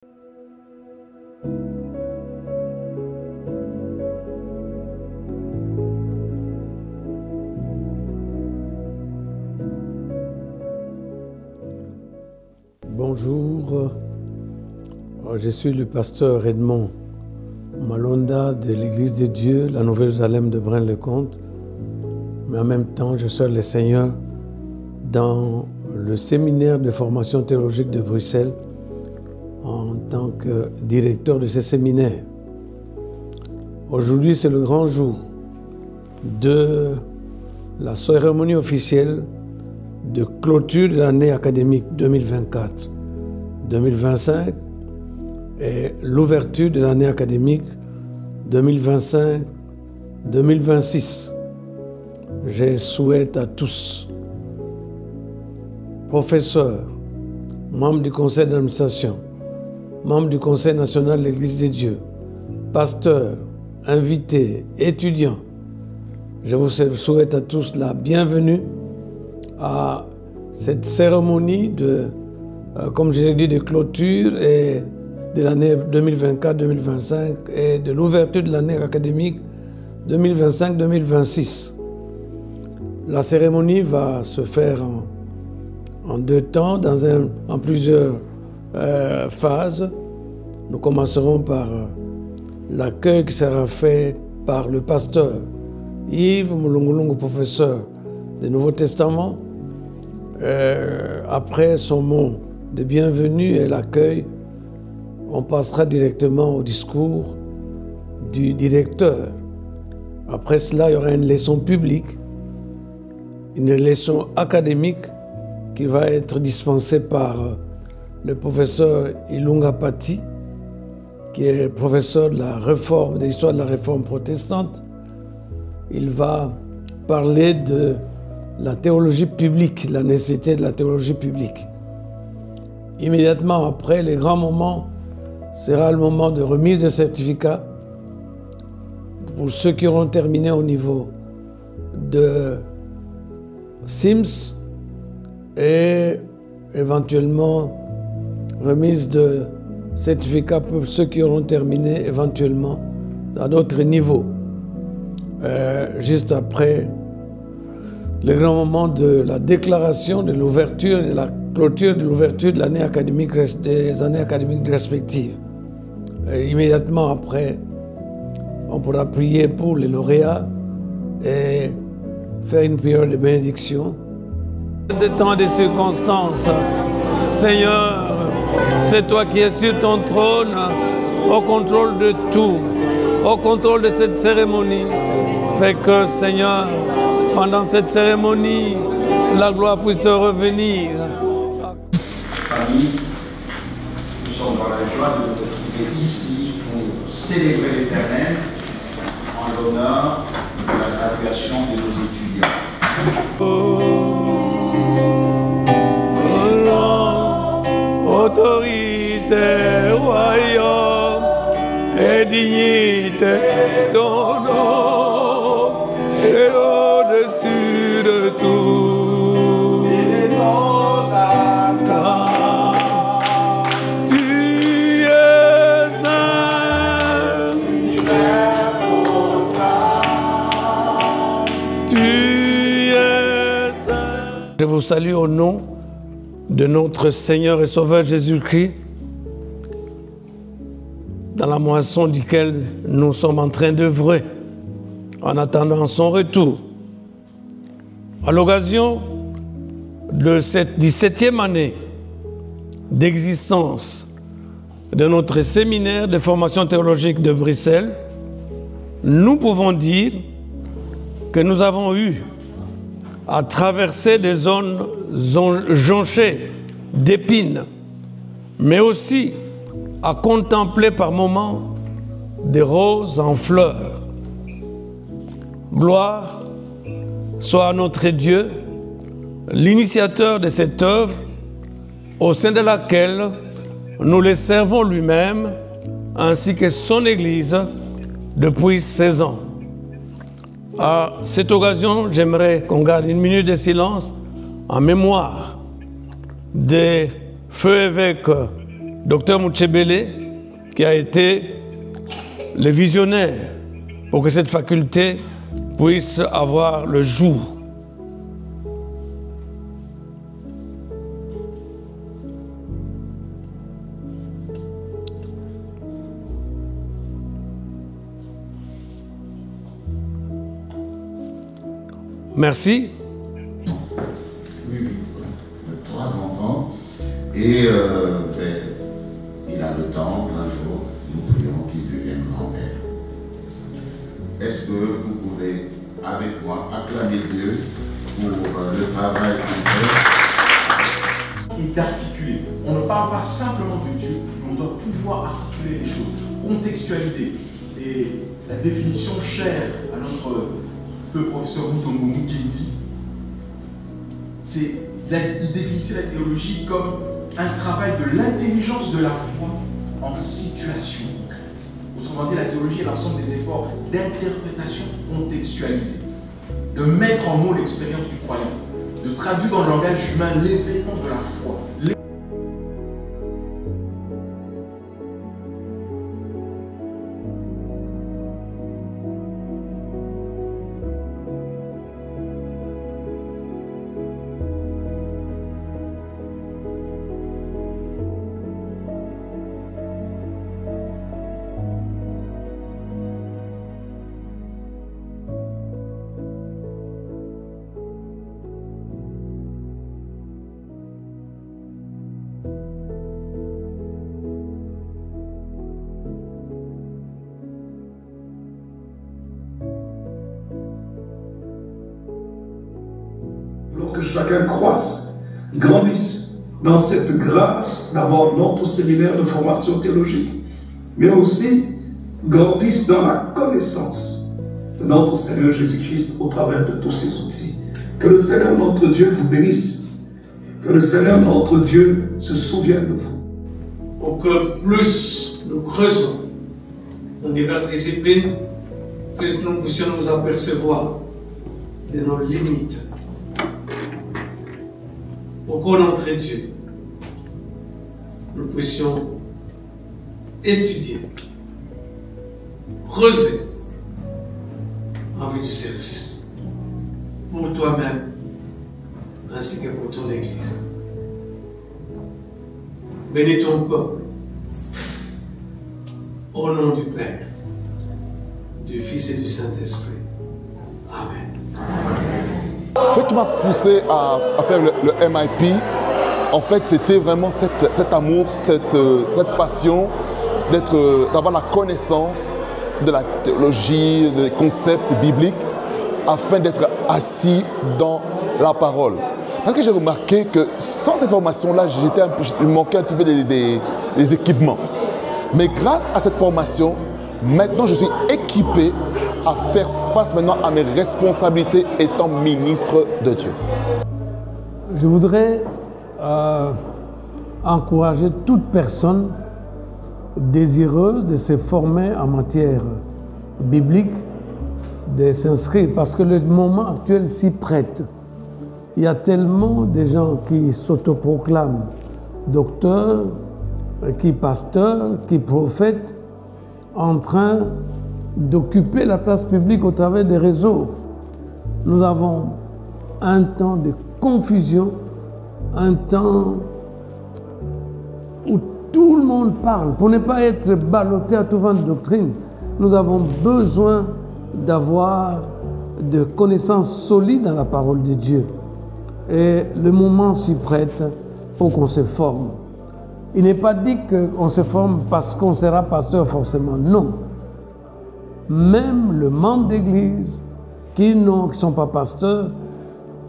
Bonjour, je suis le pasteur Edmond Malonda de l'Église de Dieu, la Nouvelle-Jérusalem de Braine-le-Comte, mais en même temps je sers le Seigneur dans le séminaire de formation théologique de Bruxelles en tant que directeur de ce séminaire. Aujourd'hui c'est le grand jour de la cérémonie officielle de clôture de l'année académique 2024-2025 et l'ouverture de l'année académique 2025-2026. Je souhaite à tous, professeurs, membres du conseil d'administration, membres du conseil national de l'Église de Dieu, pasteurs, invités, étudiants, je vous souhaite à tous la bienvenue à cette cérémonie de, comme je l'ai dit, de clôture et de l'année 2024-2025 et de l'ouverture de l'année académique 2025-2026. La cérémonie va se faire en deux temps, en plusieurs phases. Nous commencerons par l'accueil qui sera fait par le pasteur Yves Mulungulungu, professeur du Nouveau Testament. Après son mot de bienvenue et l'accueil, on passera directement au discours du directeur. Après cela, il y aura une leçon publique, une leçon académique qui va être dispensée par le professeur Ilunga Pati, qui est professeur de la réforme, de l'histoire de la réforme protestante. Il va parler de la théologie publique, la nécessité de la théologie publique. Immédiatement après, le grand moment sera le moment de remise de certificats pour ceux qui auront terminé au niveau de SIMS et éventuellement remise de certificats pour ceux qui auront terminé éventuellement à d'autres niveaux. Juste après le grand moment de la déclaration de l'ouverture et de la clôture de l'ouverture de l'année académique, des années académiques respectives. Immédiatement après, on pourra prier pour les lauréats et faire une prière de bénédiction. Des temps, des circonstances, Seigneur, c'est toi qui es sur ton trône, au contrôle de tout, au contrôle de cette cérémonie. Fais que, Seigneur, pendant cette cérémonie, la gloire puisse te revenir. Famille, nous sommes dans la joie de vous retrouver ici pour célébrer l'Éternel en l'honneur de la graduation de nos étudiants. Autorité, royaume et dignité, ton nom est au-dessus de tout. Et les anges acclament. Tu es saint, l'univers proclame. Tu es saint. Je vous salue au nom de notre Seigneur et Sauveur Jésus-Christ, dans la moisson duquel nous sommes en train d'œuvrer, en attendant son retour. À l'occasion de cette 17e année d'existence de notre séminaire de formation théologique de Bruxelles, nous pouvons dire que nous avons eu à traverser des zones jonchées d'épines, mais aussi à contempler par moments des roses en fleurs. Gloire soit à notre Dieu, l'initiateur de cette œuvre, au sein de laquelle nous le servons lui-même, ainsi que son Église, depuis 16 ans. À cette occasion, j'aimerais qu'on garde une minute de silence en mémoire des feux évêques Dr Muchebele, qui a été le visionnaire pour que cette faculté puisse avoir le jour. Merci. Oui, de 3 enfants. Et il a le temps, un jour, nous prions qu'il devienne grand-père. Est-ce que vous pouvez, avec moi, acclamer Dieu pour le travail qu'il fait? Et d'articuler. On ne parle pas simplement de Dieu, mais on doit pouvoir articuler les choses, contextualiser. Et la définition chère à notre feu professeur Mutombo Mukendi, il définissait la théologie comme un travail de l'intelligence de la foi en situation concrète. Autrement dit, la théologie est l'ensemble des efforts d'interprétation contextualisée, de mettre en mots l'expérience du croyant, de traduire dans le langage humain l'événement de la foi. Que chacun croisse, grandisse dans cette grâce d'avoir notre séminaire de formation théologique, mais aussi grandisse dans la connaissance de notre Seigneur Jésus-Christ au travers de tous ses outils. Que le Seigneur notre Dieu vous bénisse, que le Seigneur notre Dieu se souvienne de vous. Pour que plus nous creusons dans diverses disciplines, plus nous puissions nous apercevoir de nos limites. Pour qu'au nom de Dieu, nous puissions étudier, creuser en vue du service, pour toi-même, ainsi que pour ton Église. Bénis ton peuple, au nom du Père, du Fils et du Saint-Esprit. Amen. Ce qui m'a poussé à faire le MIP, en fait, c'était vraiment cet amour, cette passion d'avoir la connaissance de la théologie, des concepts bibliques, afin d'être assis dans la parole. Parce que j'ai remarqué que sans cette formation-là, il me manquait un petit peu des équipements. Mais grâce à cette formation, maintenant je suis équipé à faire face maintenant à mes responsabilités étant ministre de Dieu. Je voudrais encourager toute personne désireuse de se former en matière biblique, de s'inscrire, parce que le moment actuel s'y prête. Il y a tellement de gens qui s'autoproclament docteurs, qui pasteurs, qui prophètes, en train d'occuper la place publique au travers des réseaux. Nous avons un temps de confusion, un temps où tout le monde parle. Pour ne pas être ballotté à tout vent de doctrine, nous avons besoin d'avoir de connaissances solides dans la parole de Dieu. Et le moment s'y prête pour qu'on se forme. Il n'est pas dit qu'on se forme parce qu'on sera pasteur forcément, non. Même le membre d'église qui ne sont pas pasteurs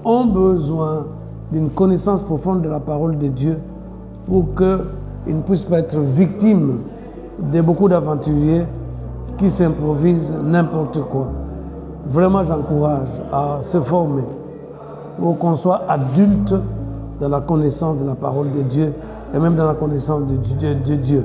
ont besoin d'une connaissance profonde de la parole de Dieu pour qu'ils ne puissent pas être victimes de beaucoup d'aventuriers qui s'improvisent n'importe quoi. Vraiment, j'encourage à se former pour qu'on soit adulte dans la connaissance de la parole de Dieu et même dans la connaissance de Dieu.